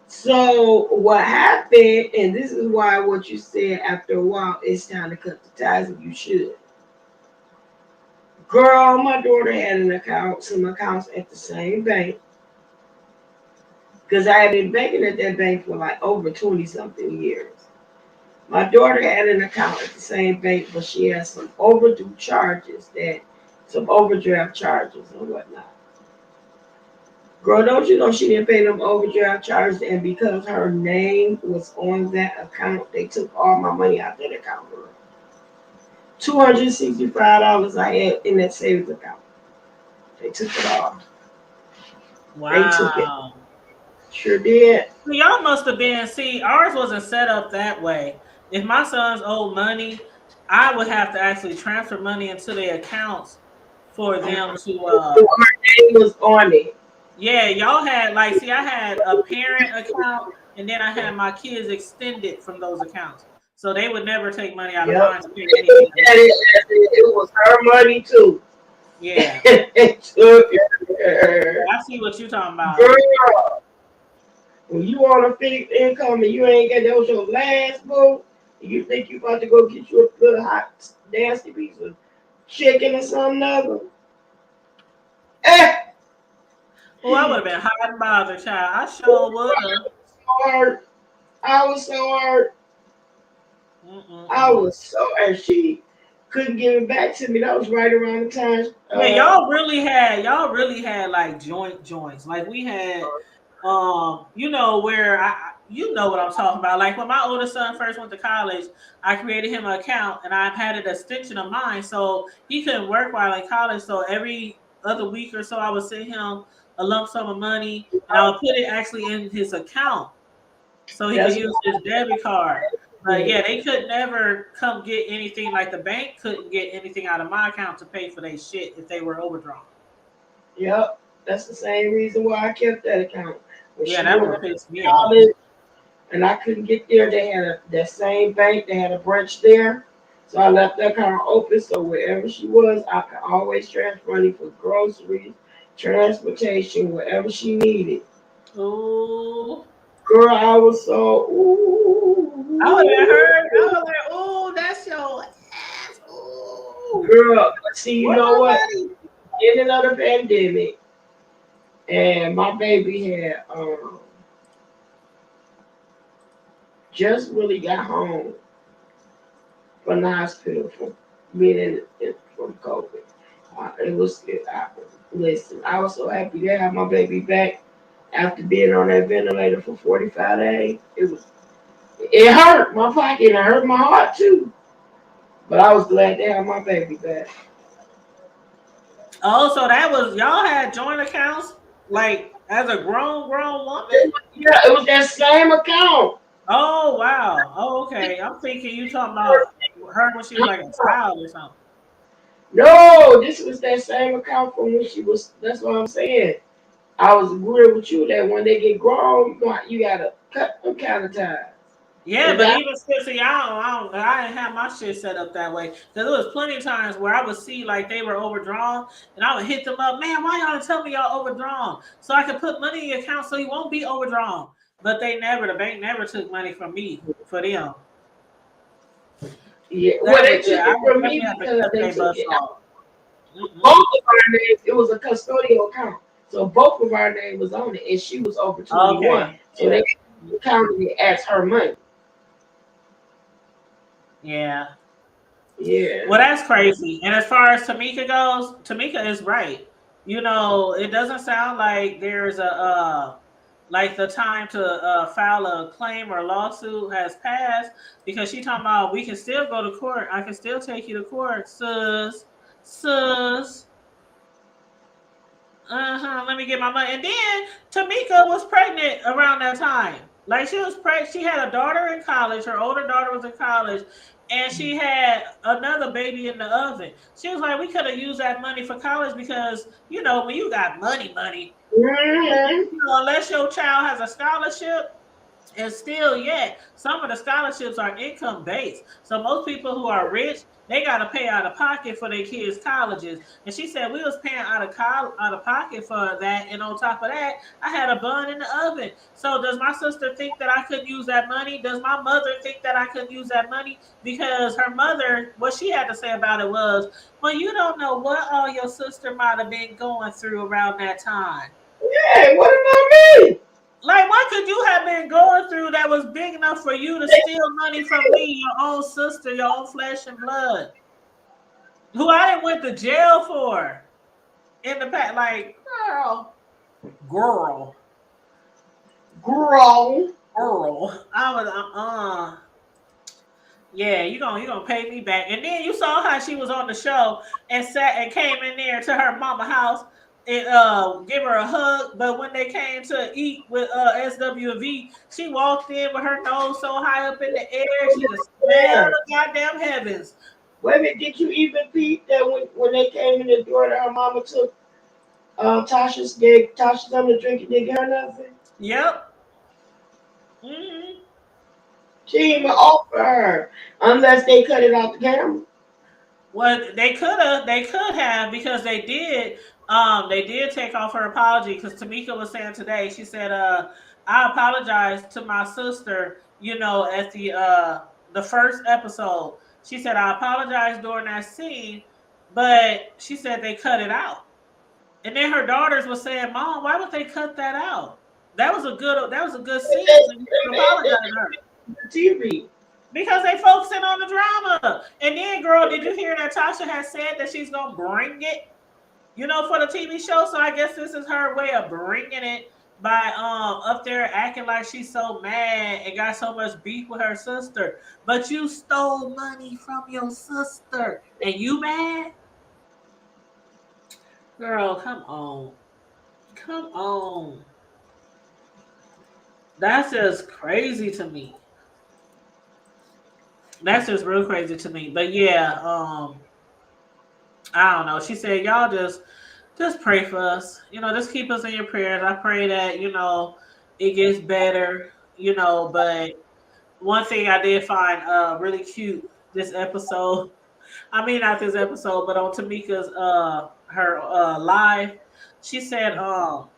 So what happened, and this is why what you said after a while, it's time to cut the ties, and you should. Girl, my daughter had some accounts at the same bank, because I had been banking at that bank for like over 20 something years. My daughter had an account at the same bank, but she has some overdraft charges and whatnot. Girl, don't you know she didn't pay them overdraft charges, and because her name was on that account, they took all my money out that account. Girl. $265 I had in that savings account. They took it all. They took it. Wow. Sure did. Y'all must have been, see, ours wasn't set up that way. If my sons owed money, I would have to actually transfer money into their accounts for them to Her name was on it. yeah, y'all had like see I had a parent account and then I had my kids extended from those accounts. So they would never take money out of Yep. mine to pay They anything looked that at they it did. as it was her money too. Yeah. It took Yeah, her. I see what you're talking about. Girl, when you on a fixed income and you ain't get that was your last boo, you think you about to go get you a good hot nasty piece of chicken or something other. Eh, Oh, I would have been hot and bothered, child. I sure would have. so hurt. I was so hurt. I Mm-mm-mm. was so hurt. She couldn't give it back to me. That was right around the time. Yeah, y'all really had like joints. Like we had you know where you know what I'm talking about. Like when my oldest son first went to college, I created him an account and I've had an extension of mine so he couldn't work while in college. So every other week or so I would send him a lump sum of money and I would put it actually in his account so he could That's use what his debit card. I But yeah, did. they could never come get anything like the bank couldn't get anything out of my account to pay for their shit if they were overdrawn. Yep. That's the same reason why I kept that account. When Yeah, she that went would have to pissed me off. college and I couldn't get there, they had that same bank, they had a branch there. So I left that account open so wherever she was, I could always transfer money for groceries, transportation, whatever she needed. Ooh. Girl, I was so I would have ooh. heard. I was like, "Ooh, that's your ass." Ooh, Girl, see, you where know my what? money? In another pandemic, and my baby had just really got home from the hospital from from COVID. It was listen. I was so happy to have my baby back after being on that ventilator for 45 days. It hurt my pocket and it hurt my heart too. But I was glad to have my baby back. Oh, so that was y'all had joint accounts like as a grown woman. Yeah, it was that same account. Oh wow. Oh okay. I'm thinking you talking about her when she was like a child or something. No, this was that same account from when she was. That's what I'm saying. I was agreeing with you that when they get grown, you gotta cut them kind of ties. Yeah, And but that, even still, see, I didn't have my shit set up that way because there was plenty of times where I would see like they were overdrawn, and I would hit them up, man, why y'all tell me y'all overdrawn? So I could put money in your account so you won't be overdrawn. But the bank never took money from me for them. yeah, well, That they was yeah, took I it would from me definitely have to because cut they their took bus it out off. both Mm-mm. of our names. It was a custodial account, so both of our name was on it, and she was over 21, Okay, so yeah, they counted it as her money. yeah. Yeah, Well, that's crazy. And as far as Tamika goes, Tamika is right. You know, it doesn't sound like there's a like the time to file a claim or lawsuit has passed because she talking about we can still go to court. I can still take you to court, sus. Uh-huh. Let me get my money. And then Tamika was pregnant around that time. Like she was pregnant. She had a daughter in college. Her older daughter was in college. And she had another baby in the oven. She was like, we could have used that money for college because, you know, when you got money, hmm, you know, unless your child has a scholarship, and still yet, some of the scholarships are income based. So most people who are rich, they got to pay out of pocket for their kids' colleges. And she said we was paying out of pocket for that, and on top of that, I had a bun in the oven. So does my sister think that I couldn't use that money? Does my mother think that I couldn't use that money? Because her mother, what she had to say about it was, well, you don't know what all your sister might have been going through around that time. yeah. What about me? Like, what could you have been going through that was big enough for you to steal money from me, your own sister, your own flesh and blood, who I didn't went to jail for in the past? Like, girl, Grown. girl. I was yeah, you gonna pay me back. And then you saw how she was on the show and sat and came in there to her mama house and give her a hug. But when they came to eat with SWV, she walked in with her nose so high up in the air, she could smell Yeah. the goddamn heavens. Wait a minute, did you even peep that when they came in the door that her mama took Tasha something to drink and didn't get her nothing? Yep. Hmm. She didn't even offer her unless they cut it off the camera. Well, they could have because they did take off her apology because Tamika was saying today, she said, I apologize to my sister, at the first episode. She said, I apologized during that scene, but she said they cut it out. And then her daughters were saying, Mom, why would they cut that out? That was a good scene. So you should apologize to her. TV. Because they focusing on the drama. And then, girl, did you hear that Tasha has said that she's gonna bring it, for the TV show? So I guess this is her way of bringing it by up there acting like she's so mad and got so much beef with her sister. But you stole money from your sister and you mad? Girl, come on. Come on. That's just crazy to me. That's just real crazy to me. But yeah, I don't know. She said, y'all just pray for us. Just keep us in your prayers. I pray that, it gets better, but one thing I did find really cute this episode. I mean not this episode, but on Tamika's her live, she said her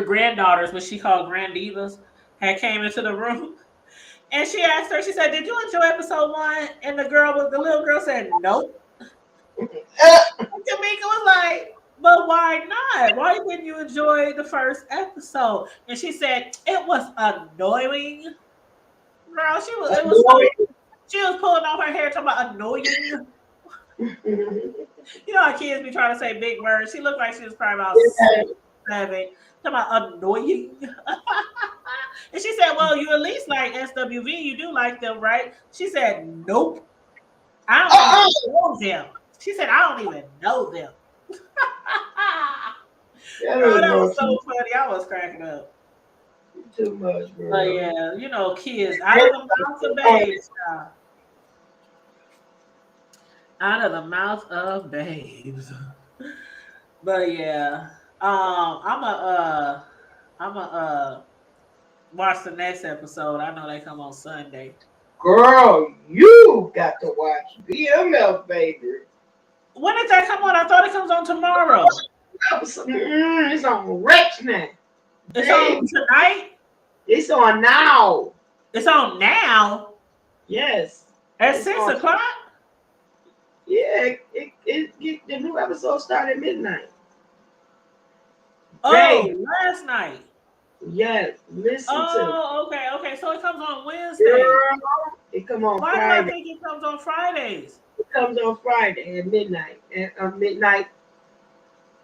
granddaughters, what she called grand divas, had came into the room and she asked her, she said, did you enjoy episode 1? And the little girl said, nope. Tamika was like, but why not? Why didn't you enjoy the first episode? And she said, it was annoying. Girl, she was pulling off her hair talking about annoying. How kids be trying to say big words. She looked like she was probably about 6, 7. Talking about annoying. And she said, well, you at least like SWV. You do like them, right? She said, nope. I don't even know them. She said, I don't even know them. Girl, that was so funny. I was cracking up. Too much, bro. But yeah, kids out of the mouth of babes. Out of the mouth of babes. But yeah, I'm a watch the next episode. I know they come on Sunday. Girl, you got to watch BMF, baby. When did that come on? I thought it comes on tomorrow. It's on Rex now. It's on tonight? It's on now. It's on now? Yes. At 6 o'clock? Yeah, the new episode started at midnight. Oh, last night. Yes, listen to. Oh, okay. So it comes on Wednesday. Girl, it comes on Friday. Why do I think it comes on Fridays? It comes on Friday at midnight. At midnight.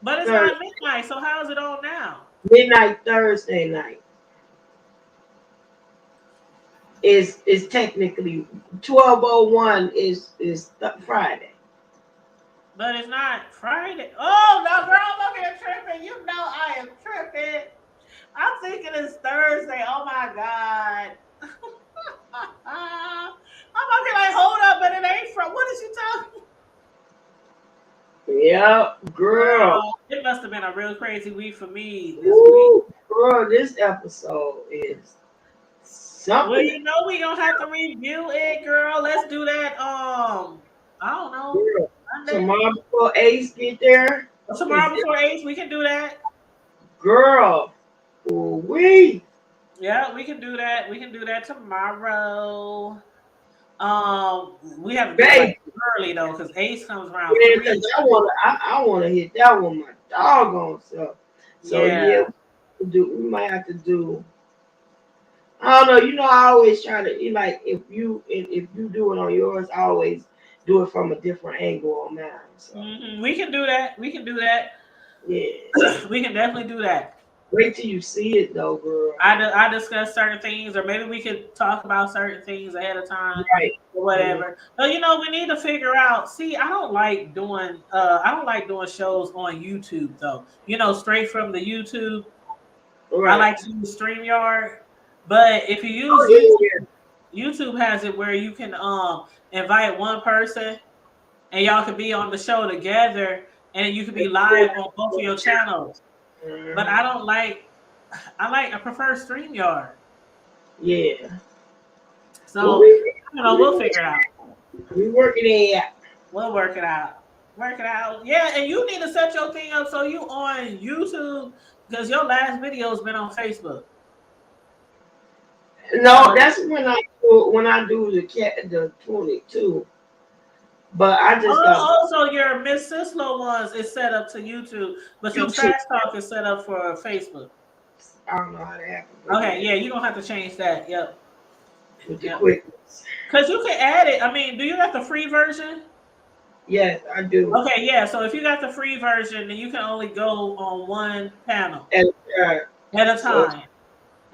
But it's not midnight, so how is it on now? Midnight Thursday night. Is technically 12:01 is Friday. But it's not Friday. Oh no, girl, I'm up here tripping. You know I am tripping. I'm thinking it's Thursday. Oh my God. I'm up here like, hold up, but it ain't from. What is you talking? Yep, girl. It must have been a real crazy week for me this week. Girl, this episode is something. Well, we gonna have to review it, girl. Let's do that. I don't know. Girl, tomorrow before Ace get there. Tomorrow before Ace, we can do that. Girl, we. Yeah, we can do that. We can do that tomorrow. We have to do it early though, because Ace comes around. Yeah, I wanna hit that one my doggone self. So yeah, we might have to do. I don't know. I always try to like if you do it on yours, I always do it from a different angle on mine. So. We can do that. Yeah, we can definitely do that. Wait till you see it though, girl. I discuss certain things, or maybe we could talk about certain things ahead of time, right? Or whatever. But we need to figure out. See, I don't like doing shows on YouTube though. Straight from the YouTube. Right. I like to use StreamYard, but if you use YouTube has it where you can invite one person, and y'all can be on the show together, and you can be live on both of your channels. But I don't like. I prefer StreamYard. Yeah. So we'll figure it out. We working it out. We'll work it out. Work it out. Yeah, and you need to set your thing up so you on YouTube because your last video's been on Facebook. No, So that's when I do the 22. But I just got also your Miss Sislo ones is set up to YouTube, but your YouTube. trash talk is set up for Facebook. I don't know how to happen, but Okay, yeah, yeah, you don't have to change that. Yep. with the Yep. quickness. Because you can add it. I mean, do you got the free version? Yes, I do. Okay, yeah. So if you got the free version, then you can only go on one panel And at a so time.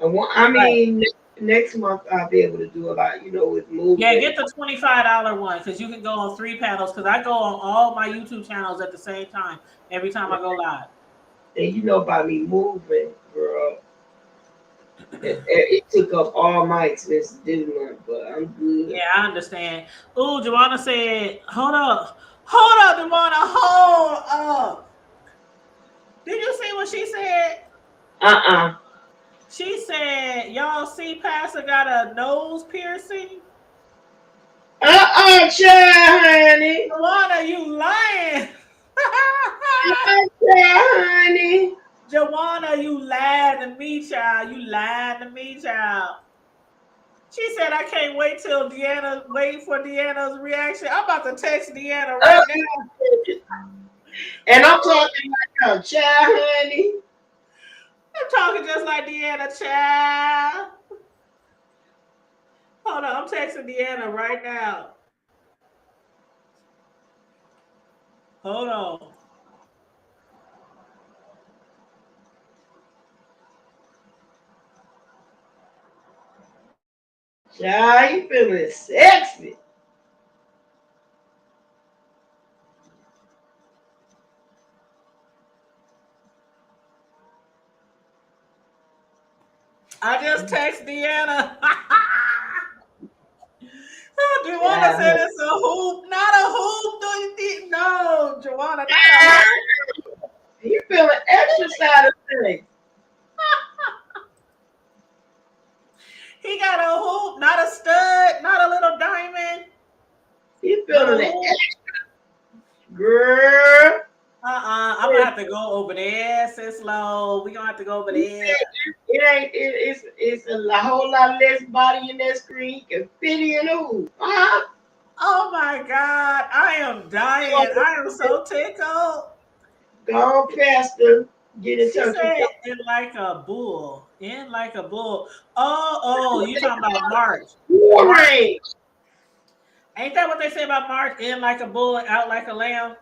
I Right. mean, next month I'll be able to do a lot, with Yeah, movement. get the $25 one because you can go on three panels. Because I go on all my YouTube channels at the same time every time I go live. And you know about me moving, girl. It took up all my expenses this month, but I'm good. Yeah, I understand. Ooh, Joanna said, hold up, Joanna, hold up. Did you see what she said? Uh-uh. She said, y'all see Pastor got a nose piercing? Child, honey. Joanna, you lying. Child, honey. Joanna, you lied to me, child. You lied to me, child. She said, I can't wait for Deanna's reaction. I'm about to text Deanna Uh, right now. and I'm talking like a child, honey. I'm talking just like Deanna, child. Hold on, I'm texting Deanna right now. Hold on. Child, you feeling sexy. I just text Deanna. Joanna Child, said honey. it's a hoop, not a hoop. No, Joanna, not a hoop. You feeling exercise today. He got a hoop, not a stud, not a little diamond, You but a feeling it, hoop. girl. I'm gonna have to go over there, sis low. We gonna have to go over there. It ain't. It's a whole lot less body in that screen. You can fit in. Ooh, huh? Oh my God, I am dying. I am so tickled. Go on, Pastor. Get in She touch with said, "In like a bull, in like a bull." You talking about March? your March, ring. ain't that what they say about March? In like a bull, out like a lamb.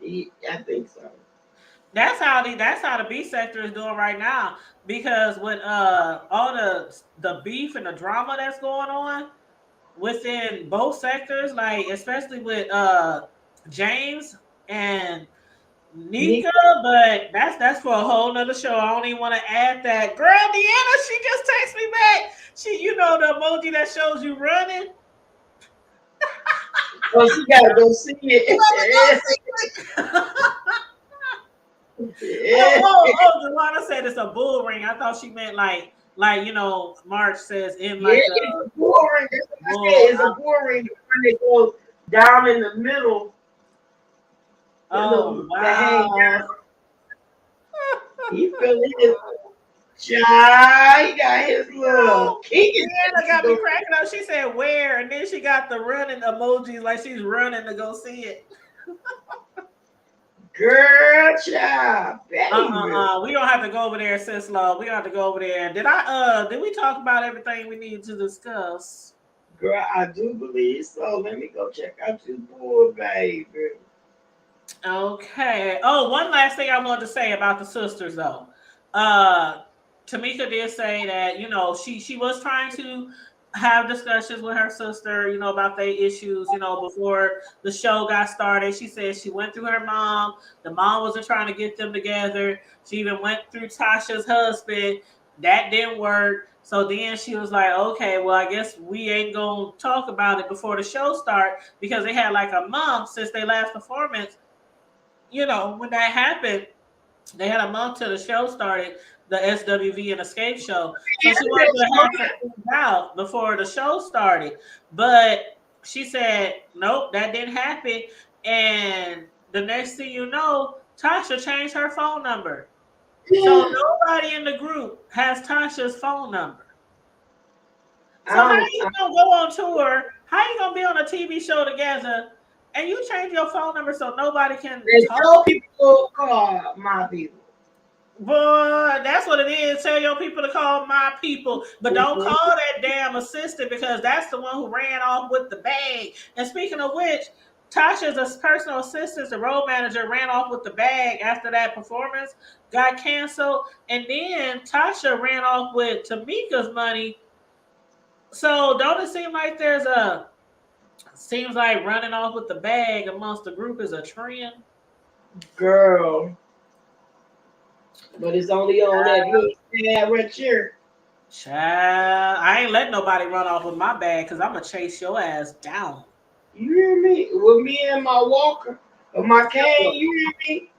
I think so. That's how the B sector is doing right now because with all the beef and the drama that's going on within both sectors, like especially with James and Nika, Nika, but that's for a whole nother show. I don't even want to add that. Girl, Deanna, she just texted me back. The emoji that shows you running. oh, she gotta go see You gotta go it. see it. Yeah. Delana said it's a bull ring. I thought she meant like March says in Yeah, like it's a a boring. That's what I bull. said. It's a boring when it goes down in the middle. Oh The hang wow. down. He feeling his child. He got his little Oh, kicking Deanna to got me go. cracking up. She said where, and then she got the running emojis like she's running to go see it. Girl, child, baby. We don't have to go over there, sis love. We don't have to go over there. Did we talk about everything we need to discuss? Girl, I do believe so. Let me go check out your boy, baby. Okay. Oh, one last thing I wanted to say about the sisters though. Uh Tamika did say that, she was trying to have discussions with her sister, about their issues, before the show got started. She said she went through her mom. The mom wasn't trying to get them together. She even went through Tasha's husband. That didn't work. So then she was like, okay, well, I guess we ain't gonna talk about it before the show start because they had like a month since their last performance when that happened. They had a month till the show started, the SWV and Xscape show. So she wanted to have some things out before the show started. But she said, nope, that didn't happen. And the next thing you know, Tasha changed her phone number. So nobody in the group has Tasha's phone number. So how I you gonna go on tour? How you gonna be on a TV show together and you change your phone number so nobody can and talk? tell people call my people. Boy, that's what it is. Tell your people to call my people, but don't Mhm. call that damn assistant because that's the one who ran off with the bag. And speaking of which, Tasha's a personal assistant, the road manager, ran off with the bag after that performance got canceled, and then Tasha ran off with Tamika's money. So don't it seem like there's a seems like running off with the bag amongst the group is a trend? Girl, but it's only on that little tab right here. Child, I ain't letting nobody run off with my bag because I'm gonna chase your ass down. You hear me? With me and my walker or my cane, Sure. you hear me?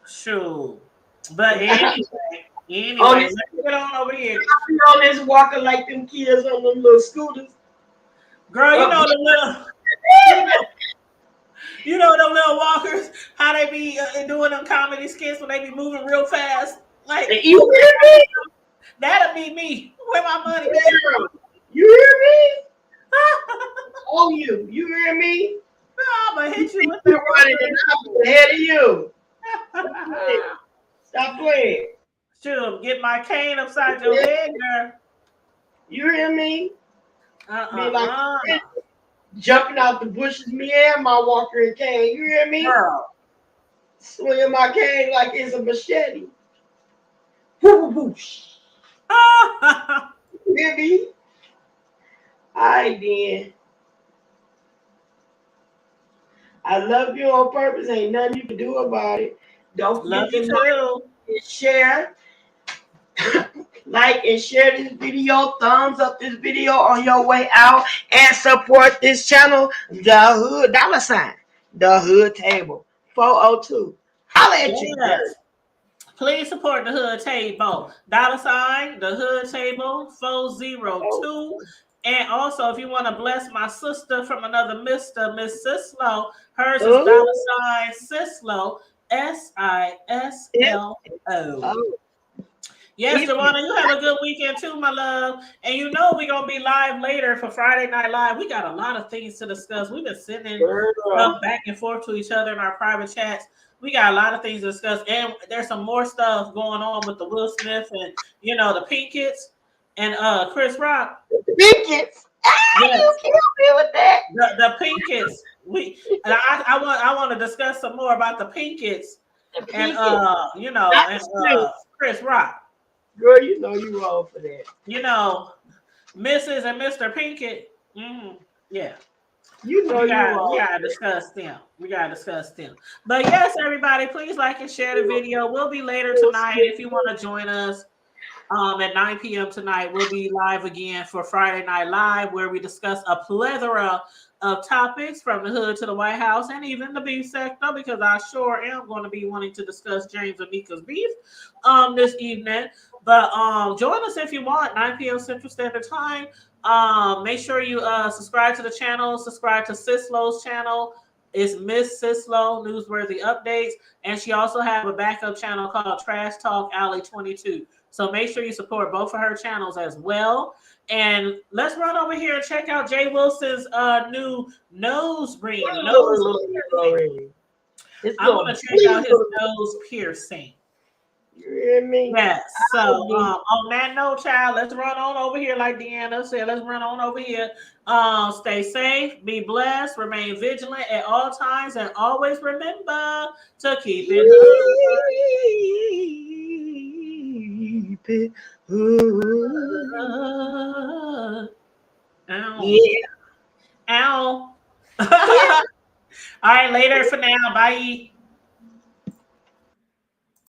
Sure. But On anyway, this, let's get on over here. on this walker like them kids on them little scooters. Girl, you Up. know the little you know you know them little walkers, how they be doing them comedy skits when they be moving real fast. Like You hear me? that'll be me. Where my money, baby? Girl, you hear me? Oh, you hear me? I'm gonna hit you with You that running and I'm ahead of you. Stop playing. one. Stop playing. Sure, get my cane upside your head, girl. You hear me? Be like Uh. jumping out the bushes, me and my walker and cane. You hear me? Girl. Swinging my cane like it's a machete. Whoo, whoosh. You hear me? I then. I love you on purpose. Ain't nothing you can do about it. Don't Love forget to you too. and share. Like and share this video. Thumbs up this video on your way out and support this channel. The Hood dollar sign. The Hood Table 402. Holla at you, Yes. Please support the Hood Table. Dollar sign, the Hood Table 402. And also, if you want to bless my sister from another Mr. Miss Sislo, hers is dollar Oh, sign Sislo, yeah. SISLO. Oh, Yes, if you Joanna, you have a good weekend too, my love. And you know we're gonna be live later for Friday Night Live. We got a lot of things to discuss. We've been sending girl. stuff back and forth to each other in our private chats. We got a lot of things to discuss, and there's some more stuff going on with the Will Smith and the Pinkets and Chris Rock. Pickets. Ah, Yes, you killed me with that. the Pinkets. I want to discuss some more about the Pinkets The and Pickets. Not the Smiths. Chris Rock. Girl, you know you wrong for that. You know, Mrs. and Mr. Pinkett. Yeah. You know We you got we wrong. gotta discuss them. We gotta discuss them. But yes, everybody, please like and share the video. We'll be later tonight if you want to join us. At 9 p.m. tonight, we'll be live again for Friday Night Live, where we discuss a plethora of topics from the hood to the White House and even the beef sector, because I sure am going to be wanting to discuss James and Mika's beef this evening. But join us if you want, 9 p.m. Central Standard Time. Make sure you subscribe to the channel, subscribe to Sislo's channel. It's Miss Sislo Newsworthy Updates, and she also have a backup channel called Trash Talk Alley 22. So make sure you support both of her channels as well. And let's run over here and check out Jay Wilson's new nose ring. Already. I want to check out his nose piercing. You hear me? Yes. So on that note, child, let's run on over here, like Deanna said. Let's run on over here. Stay safe, be blessed, remain vigilant at all times, and always remember to keep it hood. Ow. Yeah. Ow. Yeah. All right, later for now. Bye.